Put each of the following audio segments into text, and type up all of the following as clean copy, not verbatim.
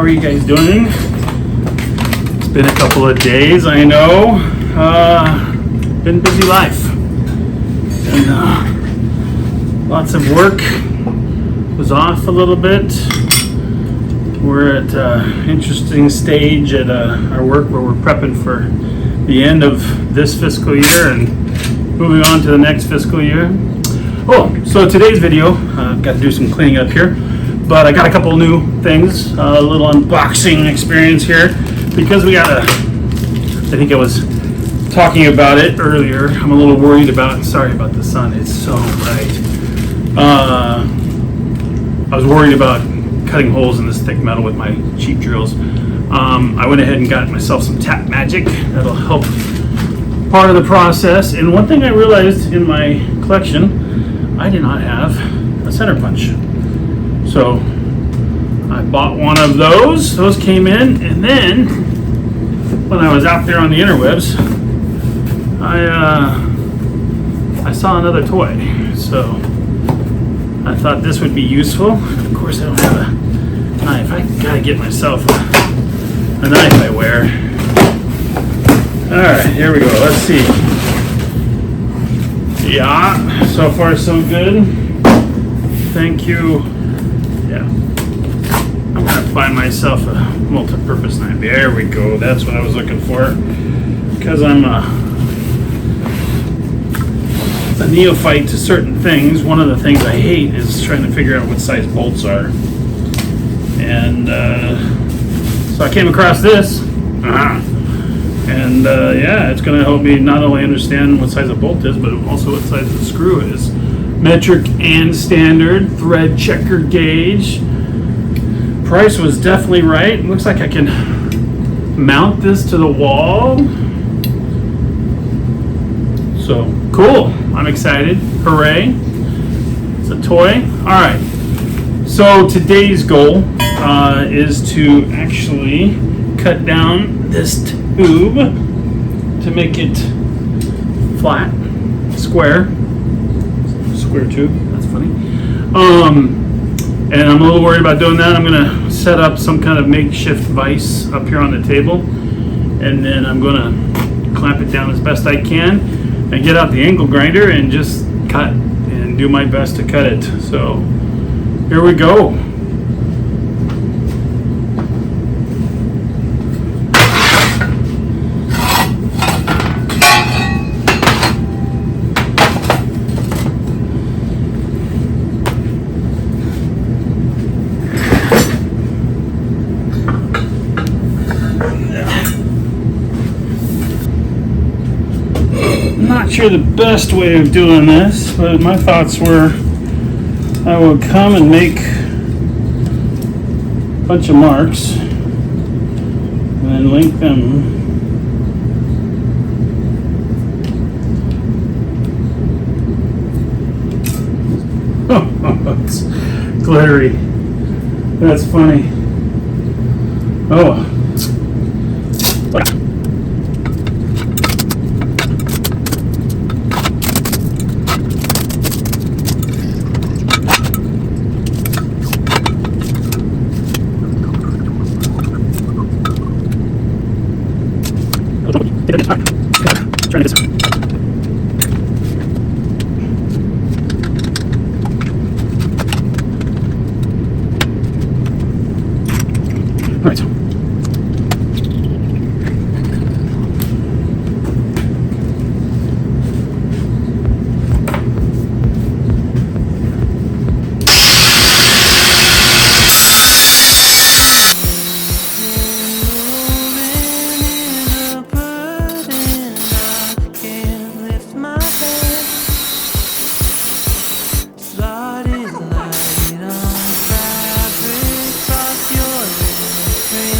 How are you guys doing? It's been a couple of days, I know. Been busy life. And lots of work. Was off a little bit. We're at an interesting stage at our work where we're prepping for the end of this fiscal year and moving on to the next fiscal year. Oh, so today's video, I've got to do some cleaning up here, but I got a couple new things, a little unboxing experience here, because we got I think I was talking about it earlier, I'm a little worried about, sorry about the sun, it's so bright. I was worried about cutting holes in this thick metal with my cheap drills. I went ahead and got myself some Tap Magic. That'll help part of the process. And one thing I realized in my collection, I did not have a center punch. So I bought one of those. Those came in, and then when I was out there on the interwebs, I saw another toy. So I thought this would be useful. Of course, I don't have a knife. I gotta get myself a knife I wear. Alright, here we go. Let's see. Yeah, so far so good. Thank you. Yeah. I'm gonna find myself a multi-purpose knife. There we go. That's what I was looking for. Because I'm a neophyte to certain things. One of the things I hate is trying to figure out what size bolts are. And so I came across this. And yeah, it's going to help me not only understand what size a bolt is, but also what size the screw is. Metric and standard, thread checker gauge. Price was definitely right. Looks like I can mount this to the wall. So cool. I'm excited. Hooray. It's a toy. All right. So today's goal is to actually cut down this tube to make it flat, square tube. That's funny. And I'm a little worried about doing that. I'm going to set up some kind of makeshift vise up here on the table, and then I'm going to clamp it down as best I can and get out the angle grinder and just cut and do my best to cut it. So here we go. Not sure the best way of doing this, but my thoughts were I will come and make a bunch of marks and then link them. Oh, it's glittery. That's funny. Oh. Trying this one. All right. Slotted light on fabric, cross your living frame.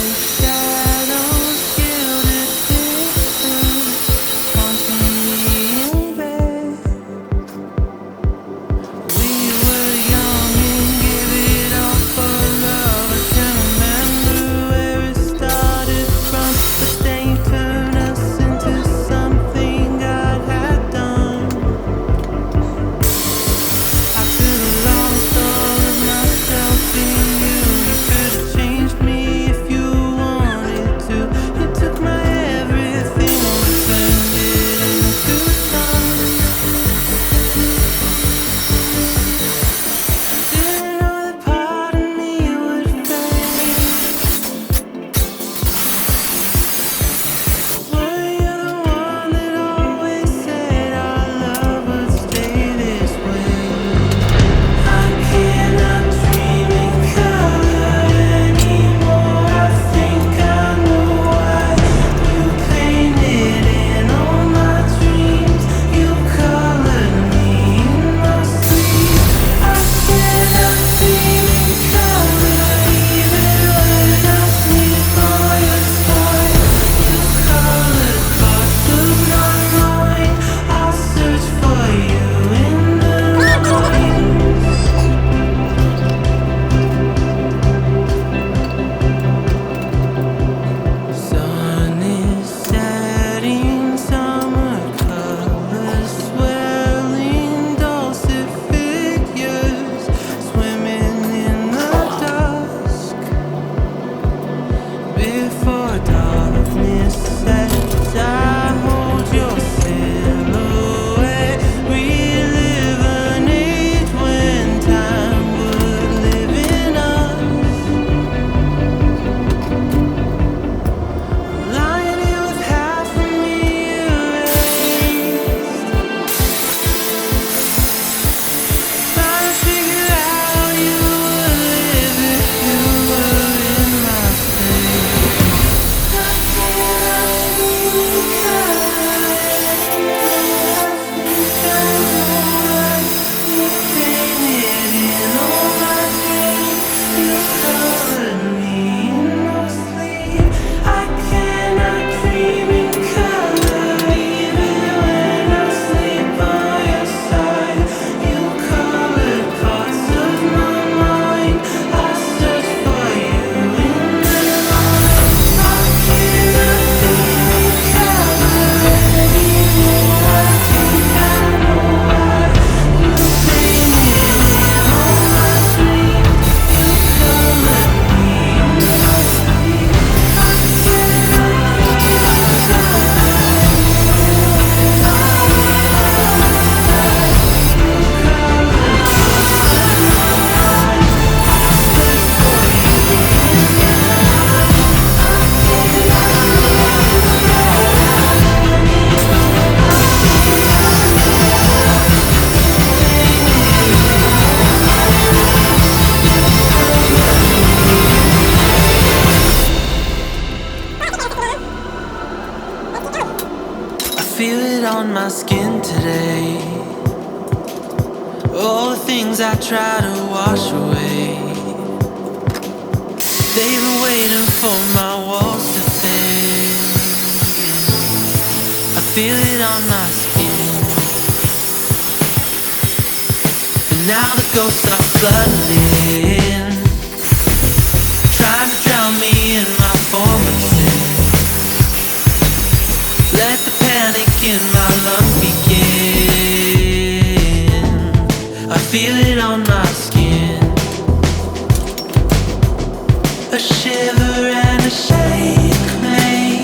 it on my skin today. All the things I try to wash away, they've been waiting for my walls to fade. I feel it on my skin, but now the ghosts are flooding in, trying to drown me in my former sins. Let the panic in my lungs begin. I feel it on my skin, a shiver and a shake may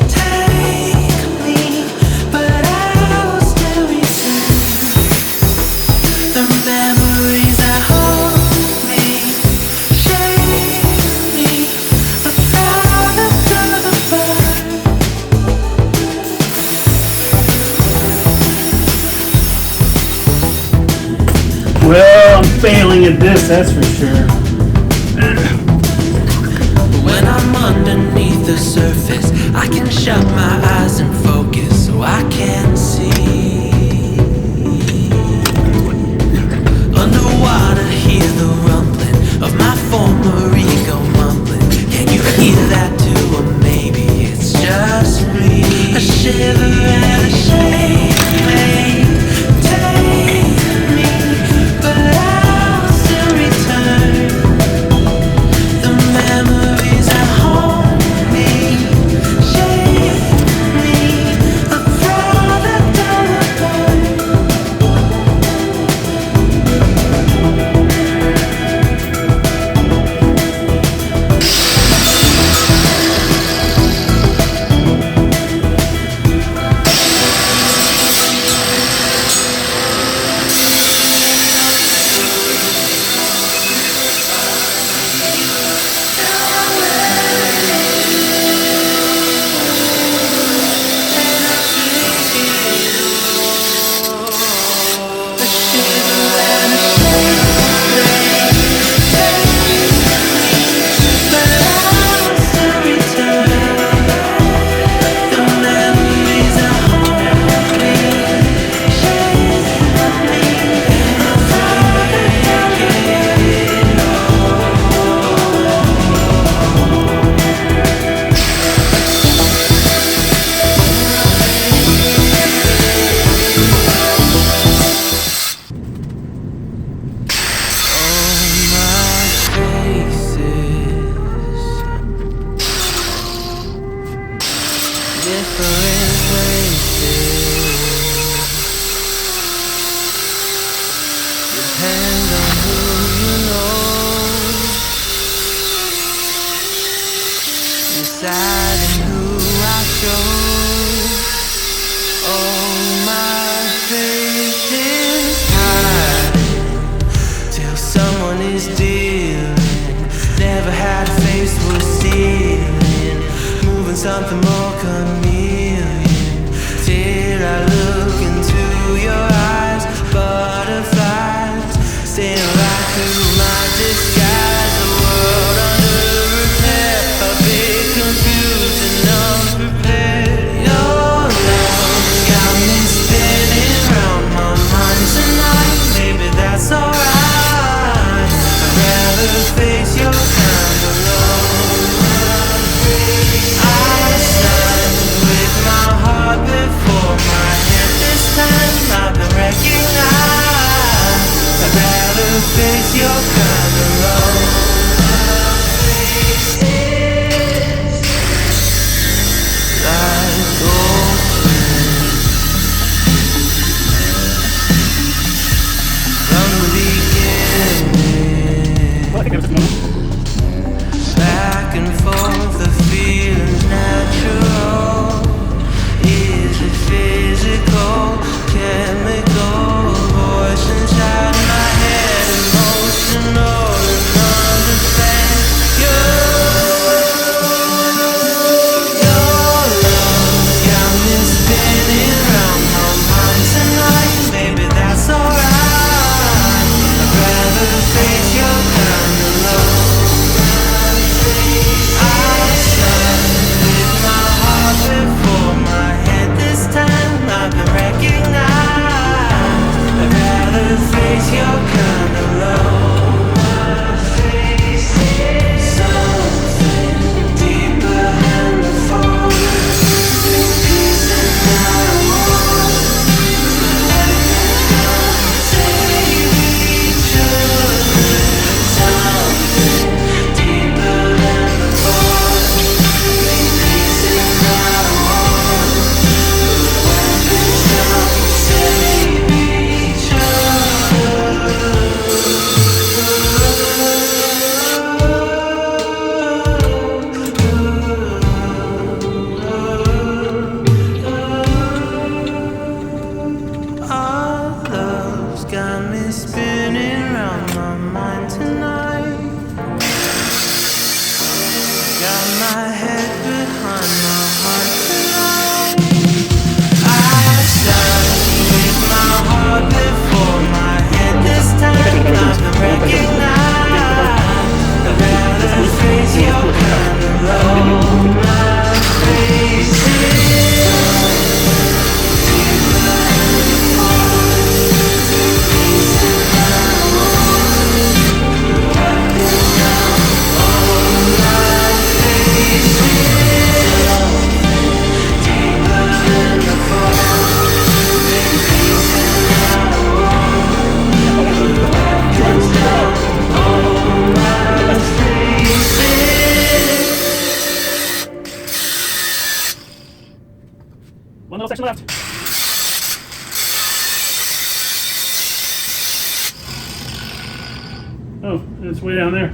take me, but I will still return. The memories that hold me, shake me, a product of the burn. Well, I'm failing at this, that's for sure. When I'm underneath the surface, I can shut my eyes and focus so I can see. Underwater, hear the rumbling of my former ego mumbling. Can you hear that too? Or maybe it's just me. A shiver and a shake may take me, but I'll still return. The memories at home me, shake me, a product of the burn. Different places, depends on who you know, deciding who I show. Oh, my faith is high till someone is dealing. Never had a face worth stealing, moving something more chameleon. Till I look into your eyes, butterflies staying right through my disguise. The world under repair, a bit confused and unprepared. Your love's got me spinning round my mind tonight. Maybe that's alright. I'd rather face your kind alone. I signed got my head behind my heart tonight. I stand with my heart before my head this time. Not to recognize. I'd rather face your kind of love. My face One little section left. Oh, it's way down there.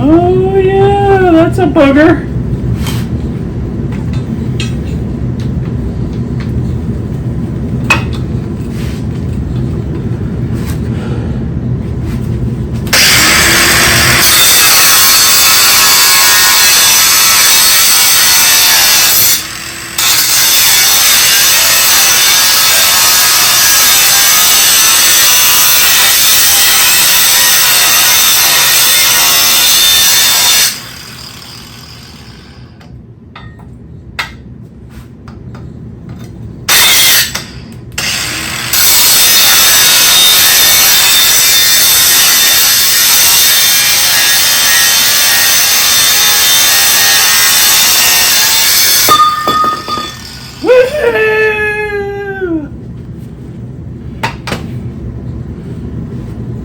Oh yeah, that's a booger.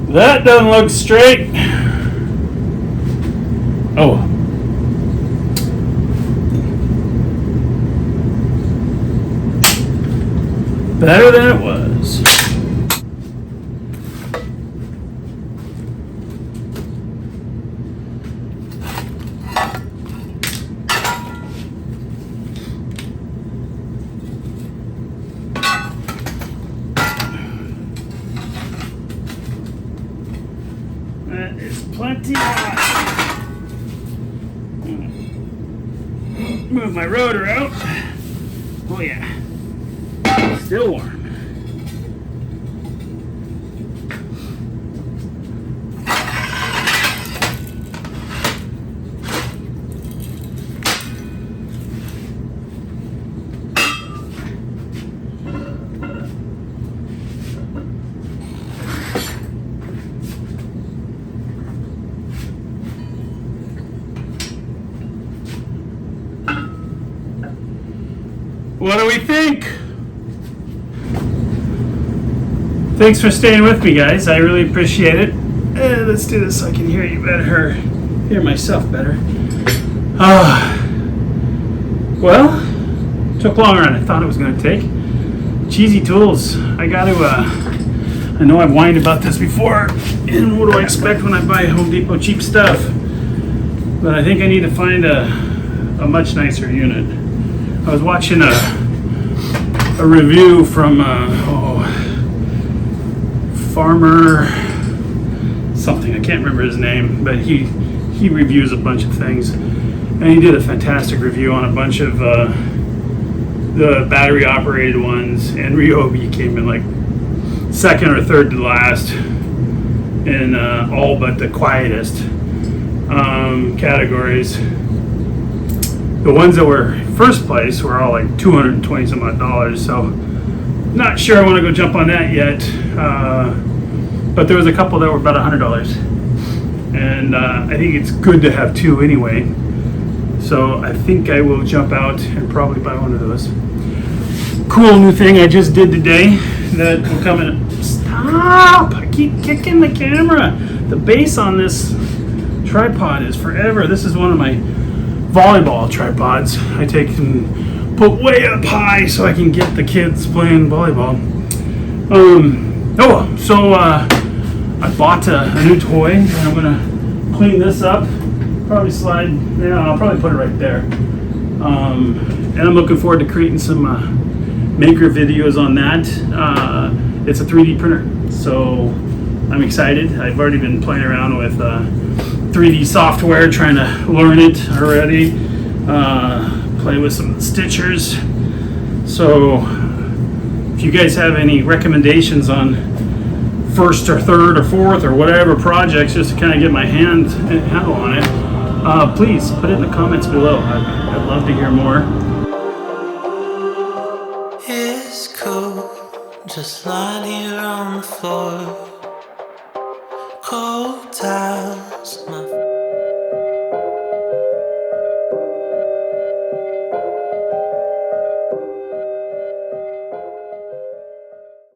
That doesn't look straight. Oh. Better than it was. That is plenty hot. Move my rotor out. Oh yeah. Still warm. What do we think? Thanks for staying with me, guys. I really appreciate it. Let's do this so I can hear you better, hear myself better. Well, took longer than I thought it was going to take. Cheesy tools. I know I've whined about this before, and what do I expect when I buy Home Depot cheap stuff? But I think I need to find a much nicer unit. I was watching a review from Farmer something, I can't remember his name, but he reviews a bunch of things, and he did a fantastic review on a bunch of the battery operated ones, and Ryobi came in like second or third to last in all but the quietest categories. The ones that were first place were all like $220 some odd, so not sure I want to go jump on that yet. But there was a couple that were about $100, and I think it's good to have two anyway. So I think I will jump out and probably buy one of those. Cool new thing I just did today that will come in. Stop! I keep kicking the camera. The base on this tripod is forever. This is one of my volleyball tripods I take and put way up high so I can get the kids playing volleyball. I bought a new toy, and I'm gonna clean this up. Probably I'll probably put it right there. And I'm looking forward to creating some maker videos on that. It's a 3D printer, so I'm excited. I've already been playing around with 3D software, trying to learn it already. Play with some stitchers. So if you guys have any recommendations on first or third or fourth or whatever projects, just to kind of get my handle on it, please put it in the comments below. I'd love to hear more. It's cool, just lying here on the floor. Cold towels, my